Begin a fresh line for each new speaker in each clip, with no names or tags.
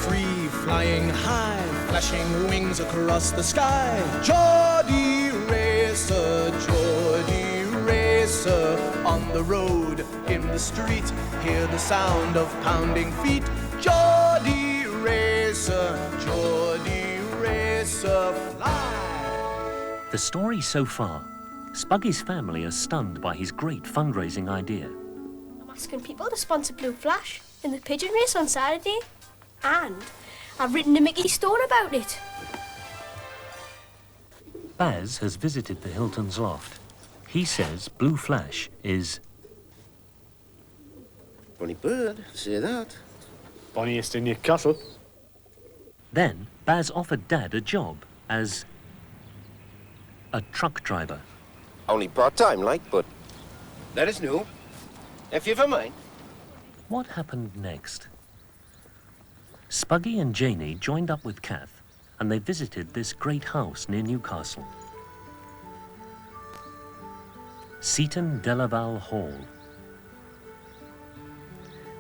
free, flying high, flashing wings across the sky. Geordie Racer, Geordie Racer, on the road, in the street, hear the sound of pounding feet. Geordie Racer, Geordie Racer, fly.
The story so far, Spuggy's family are stunned by his great fundraising idea.
I'm asking people to sponsor Blue Flash in the pigeon race on Saturday. And I've written a Mickey story about it.
Baz has visited the Hilton's loft. He says Blue Flash is...
Bonny bird, say that.
Bonniest in Newcastle.
Then Baz offered Dad a job as a truck driver.
Only part-time, like, but that is new. If you've a mind.
What happened next? Spuggy and Janie joined up with Kath and they visited this great house near Newcastle. Seaton Delaval Hall.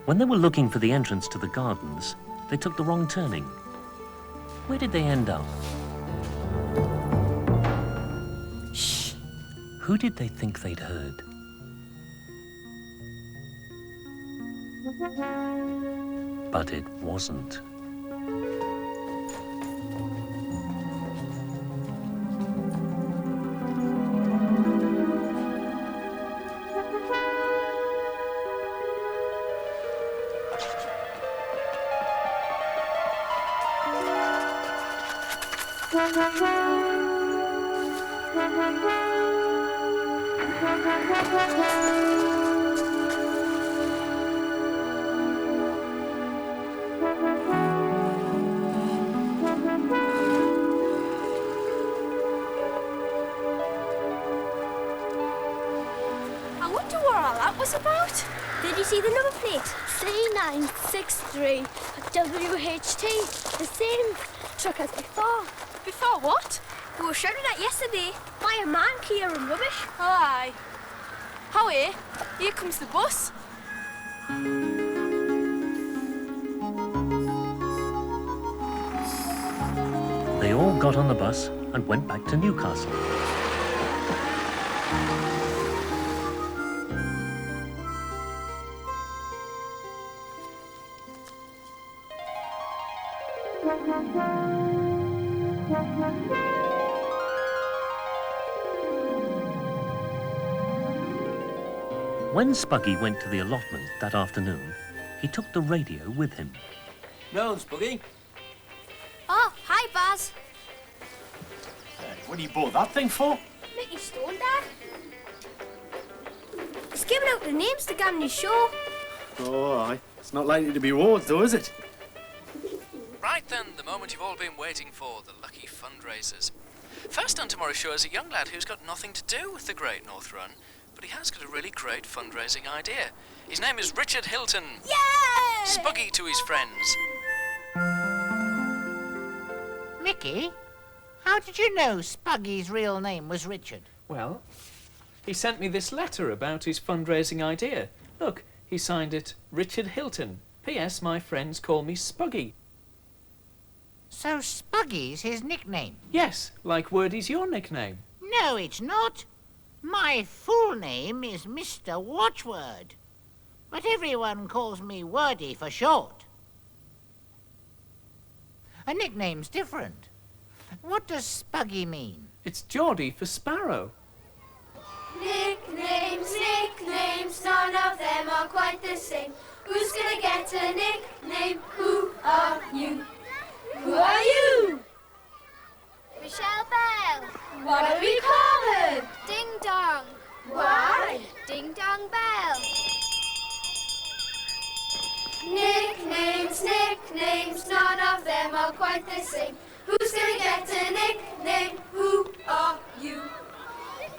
When they were looking for the entrance to the gardens, they took the wrong turning. Where did they end up? Shh! Who did they think they'd heard? But it wasn't.
I wonder what all that was about. Did you see the number plate?
C963 WHT, the same truck as before.
Before what? We were shouted at yesterday by a man clearing rubbish.
Oh, aye. Howie, here comes the bus.
They all got on the bus and went back to Newcastle. When Spuggy went to the allotment that afternoon, he took the radio with him.
No, Spuggy.
Oh, hi, Baz.
What do you bought that thing for?
Mickey Stone, Dad. He's giving out the names to Gamney Show.
Oh, aye. It's not likely to be awards, though, is it?
Right then, the moment you've all been waiting for, the lucky fundraisers. First on tomorrow's show is a young lad who's got nothing to do with the Great North Run, but he has got a really great fundraising idea. His name is Richard Hilton.
Yay!
Spuggy to his friends.
Mickey, how did you know Spuggy's real name was Richard?
Well, he sent me this letter about his fundraising idea. Look, he signed it Richard Hilton. P.S. My friends call me Spuggy.
So Spuggy's his nickname?
Yes, like Wordie's your nickname.
No, it's not. My full name is Mr. Watchword, but everyone calls me Wordie for short. A nickname's different. What does Spuggy mean?
It's Geordie for sparrow.
Nicknames, nicknames, none of them are quite the same. Who's gonna get a nickname? Who are you? Who are you?
Michelle Bell.
What do we call her?
Ding Dong.
Why?
Ding Dong Bell.
Nicknames, nicknames, none of them are quite the same. Who's gonna get a nickname? Who are you?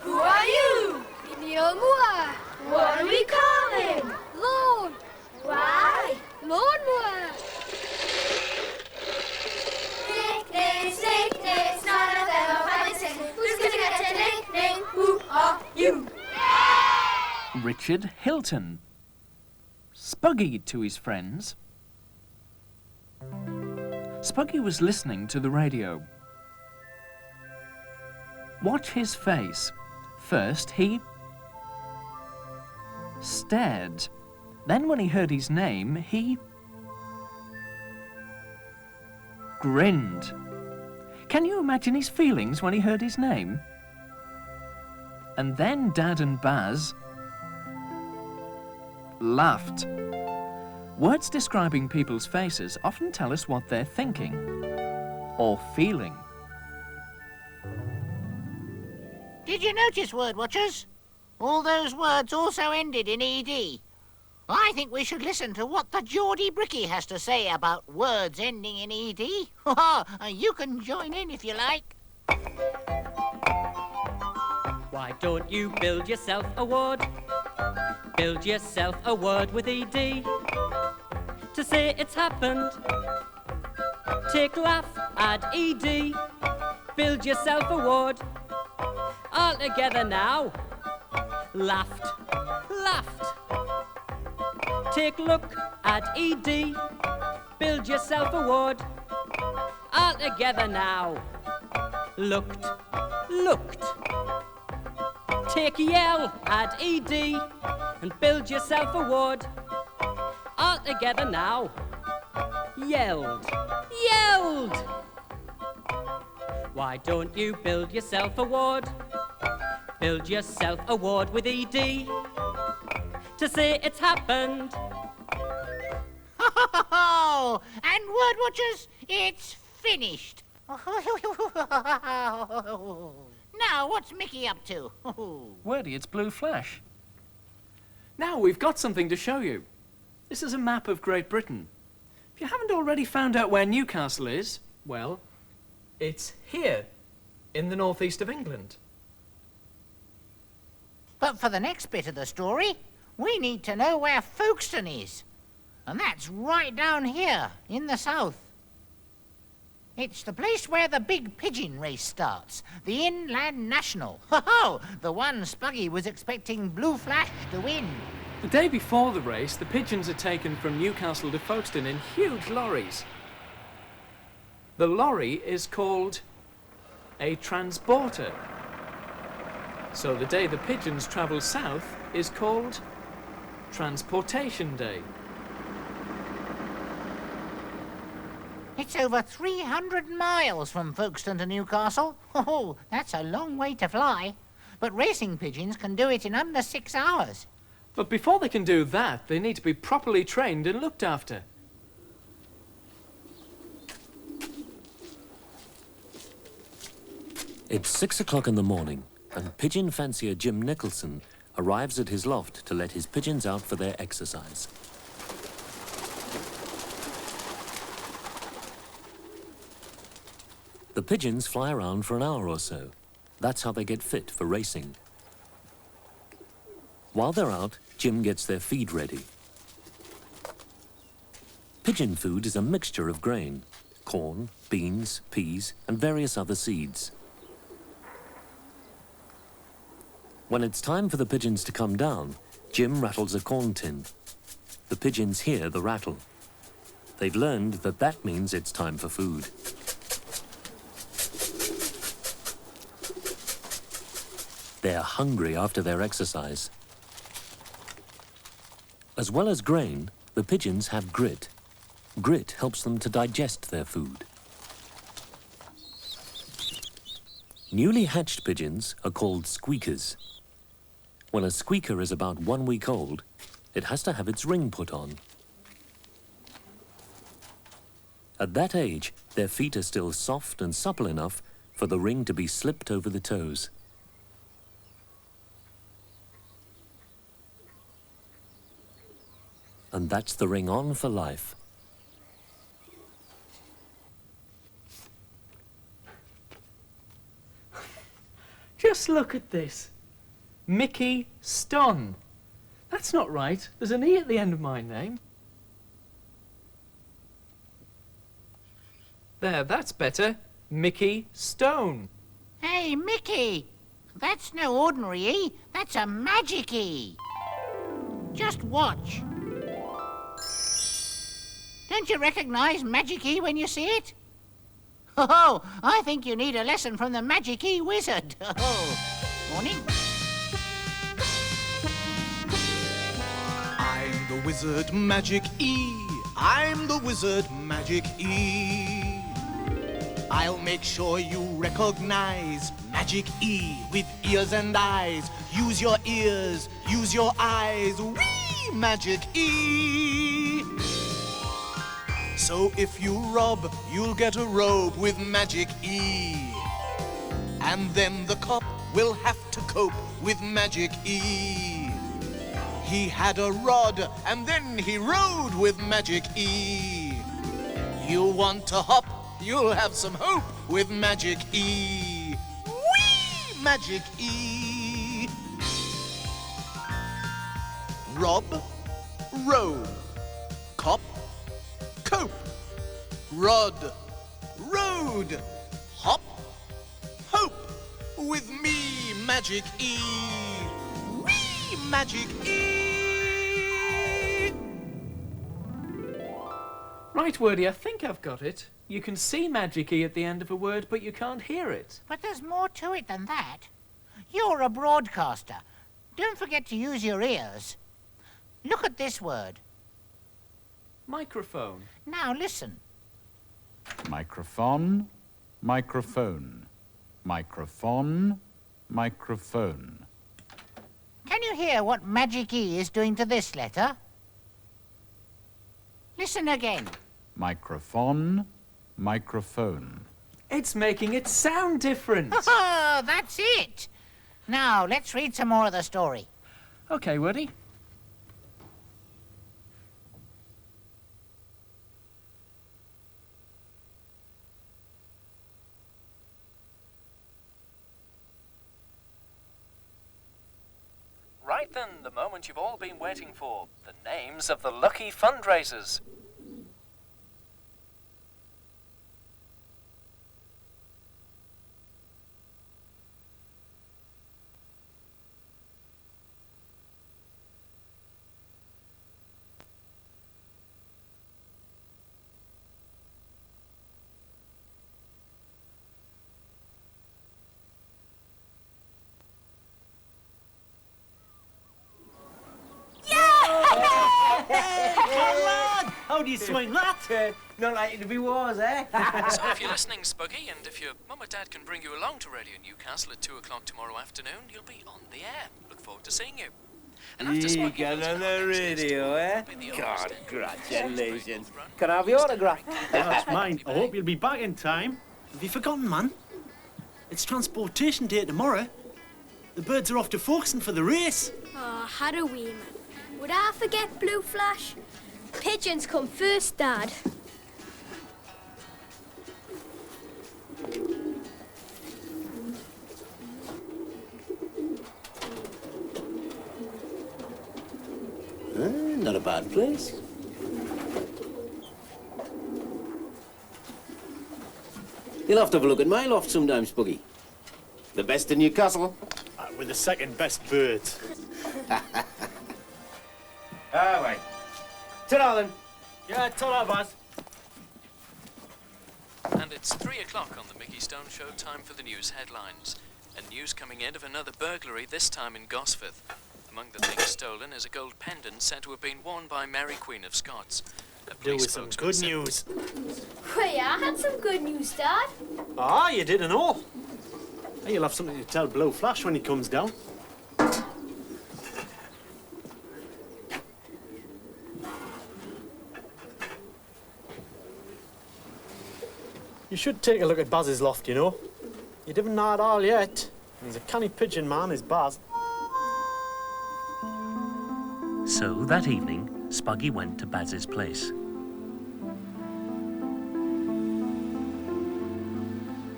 Who are you?
Neil Moore.
What do we call him?
Lone.
Why?
Lone Moore.
Nicknames, nicknames, none of them are quite the same. Who's gonna get a nickname? Who are you?
Richard Hilton. Spuggy to his friends. Spuggy was listening to the radio. Watch his face. First, he stared. Then when he heard his name, he grinned. Can you imagine his feelings when he heard his name? And then Dad and Baz laughed. Words describing people's faces often tell us what they're thinking or feeling.
Did you notice, word watchers? All those words also ended in ED. I think we should listen to what the Geordie Bricky has to say about words ending in ED. You can join in if you like.
Why don't you build yourself a word? Build yourself a word with ED. To say it's happened, take laugh, add ED. Build yourself a word. All together now. Laughed, laughed. Take look, add ED. Build yourself a word. All together now. Looked, looked. Take yell, add ED. And build yourself a word. All together now. Yelled, yelled. Why don't you build yourself a word? Build yourself a word with ED. To say it's happened.
And word watchers, it's finished. Now, what's Mickey up to?
Wordy, it's Blue Flash. Now we've got something to show you. This is a map of Great Britain. If you haven't already found out where Newcastle is, well, it's here, in the northeast of England.
But for the next bit of the story, we need to know where Folkestone is. And that's right down here, in the south. It's the place where the big pigeon race starts, the Inland National. Ho-ho! The one Spuggy was expecting Blue Flash to win.
The day before the race, the pigeons are taken from Newcastle to Folkestone in huge lorries. The lorry is called a transporter. So the day the pigeons travel south is called Transportation Day.
It's over 300 miles from Folkestone to Newcastle. Oh, that's a long way to fly. But racing pigeons can do it in under 6 hours.
But before they can do that, they need to be properly trained and looked after.
It's 6 o'clock in the morning, and pigeon fancier Jim Nicholson arrives at his loft to let his pigeons out for their exercise. The pigeons fly around for an hour or so. That's how they get fit for racing. While they're out, Jim gets their feed ready. Pigeon food is a mixture of grain, corn, beans, peas, and various other seeds. When it's time for the pigeons to come down, Jim rattles a corn tin. The pigeons hear the rattle. They've learned that that means it's time for food. They're hungry after their exercise. As well as grain, the pigeons have grit. Grit helps them to digest their food. Newly hatched pigeons are called squeakers. When a squeaker is about 1 week old, it has to have its ring put on. At that age, their feet are still soft and supple enough for the ring to be slipped over the toes. And that's the ring on for life.
Just look at this. Mickey Stone. That's not right. There's an E at the end of my name. There, that's better. Mickey Stone.
Hey, Mickey! That's no ordinary E. That's a magic E. Just watch. Don't you recognize Magic E when you see it? Oh, I think you need a lesson from the Magic E wizard. Oh, morning.
I'm the wizard Magic E. I'm the wizard Magic E. I'll make sure you recognize Magic E with ears and eyes. Use your ears, use your eyes. Whee! Magic E. So if you rob, you'll get a robe with Magic E. And then the cop will have to cope with Magic E. He had a rod and then he rode with Magic E. You want to hop? You'll have some hope with Magic E. Whee! Magic E. Rob, robe, cop, cope, rod, road, hop, hope. With me, Magic E. Whee! Magic E.
Right, Wordie, I think I've got it. You can see Magic E at the end of a word, but you can't hear it.
But there's more to it than that. You're a broadcaster. Don't forget to use your ears. Look at this word.
Microphone.
Now listen.
Microphone, microphone, microphone, microphone.
Can you hear what Magic E is doing to this letter? Listen again.
Microphone, microphone.
It's making it sound different.
Oh, that's it. Now, let's read some more of the story.
OK, Wordie.
Right then, the moment you've all been waiting for. The names of the lucky fundraisers.
How do you swing that? Not likely to be wars, eh?
So if you're listening, Spuggy, and if your mum or dad can bring you along to Radio Newcastle at 2 o'clock tomorrow afternoon, you'll be on the air. Look forward to seeing you. And after
You
Spuggy
get
goes
on
to
the radio, eh?
be the
God,
oldest
congratulations. Can I have your autograph?
That's mine. I hope you'll be back in time.
Have you forgotten, man? It's transportation day tomorrow. The birds are off to Folkestone for the race.
Oh, had a wee, man. Would I forget Blue Flash? Pigeons come first, Dad.
Not a bad place. You'll have to have a look at my loft sometime, Spuggy. The best in Newcastle.
With the second best birds.
Ah, right. Ta-ra, then.
Yeah, ta-ra, Baz.
And it's 3 o'clock on the Mickey Stone Show. Time for the news headlines. And news coming in of another burglary, this time in Gosforth. Among the things stolen is a gold pendant said to have been worn by Mary Queen of Scots.
There was some good news.
Well, yeah, I had some good news, Dad.
Ah, you didn't know. Hey, you'll have something to tell Blue Flash when he comes down. You should take a look at Baz's loft, you know. You didn't know it all yet. He's a canny pigeon man, is Baz.
So that evening, Spuggy went to Baz's place.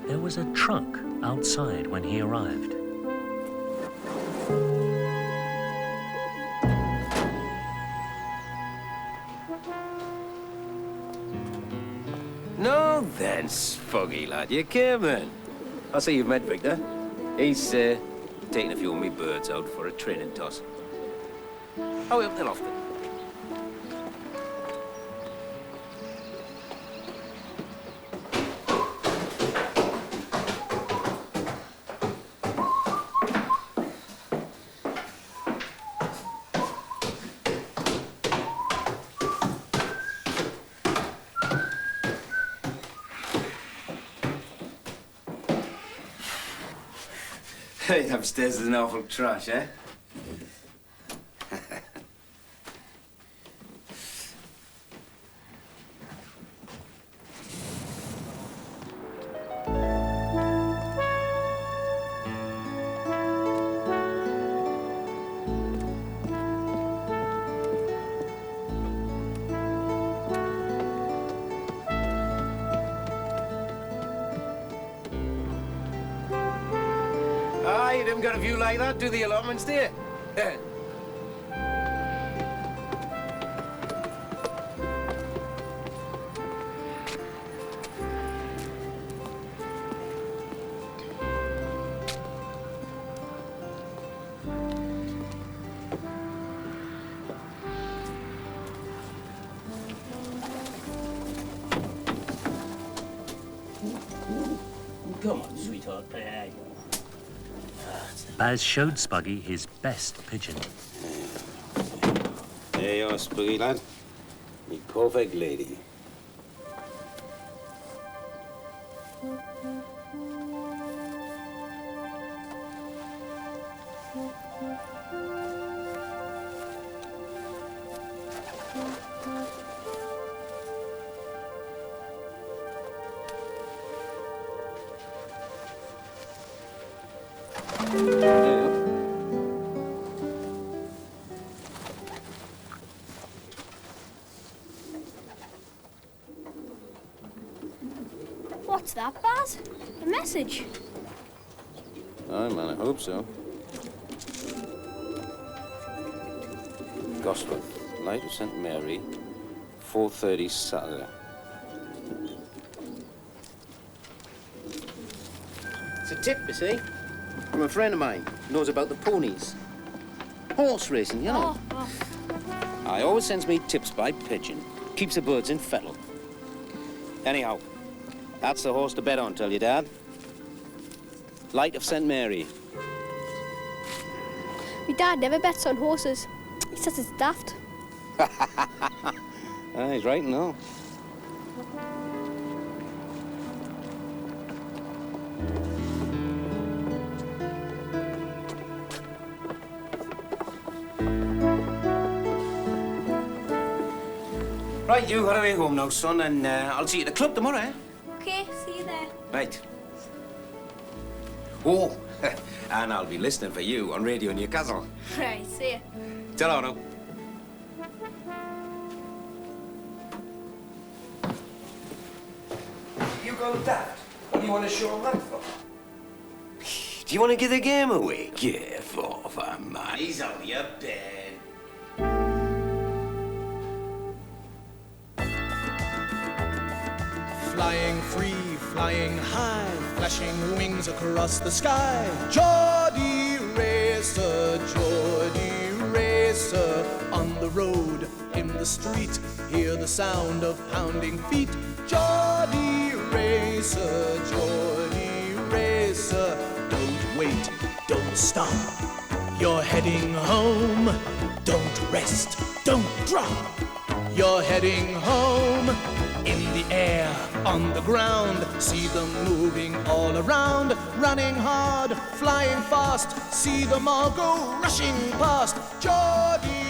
There was a truck outside when he arrived.
No then, Spuggy lad, you came in. I see you've met Victor. He's taking a few of me birds out for a training toss. How are we up the loft then? Hey, upstairs is an awful trash, eh? Ah, you haven't got a view like that, do the allotments, do you?
Come on, sweetheart.
Baz showed Spuggy his best pigeon.
There you are, Spooky lad. Me perfect lady.
What's that, Baz? A message?
Aye, man, I hope so. Gosford, Light of St. Mary, 4:30 Saturday. It's a tip, you see, from a friend of mine who knows about the ponies. Horse racing, you know. I always sends me tips by pigeon. Keeps the birds in fettle. Anyhow, that's the horse to bet on, tell you, Dad. Light of St. Mary.
My dad never bets on horses. He says it's daft.
He's right, no. Right, you got to go home now, son, and I'll see you at the club tomorrow, eh?
Okay, see you there.
Right. Oh, and I'll be listening for you on Radio Newcastle.
Right, see ya.
Ta-ra now.
You go daft? What do you want to show 'em that for? Do you want to give the game away? Get off, man.
He's out of your bed.
Flying free, flying high, flashing wings across the sky. Geordie Racer, on the road, in the street, hear the sound of pounding feet. Geordie Racer, don't wait, don't stop. You're heading home, don't rest, don't drop. You're heading home. In the air, on the ground, see them moving all around, running hard, flying fast, see them all go rushing past. Geordie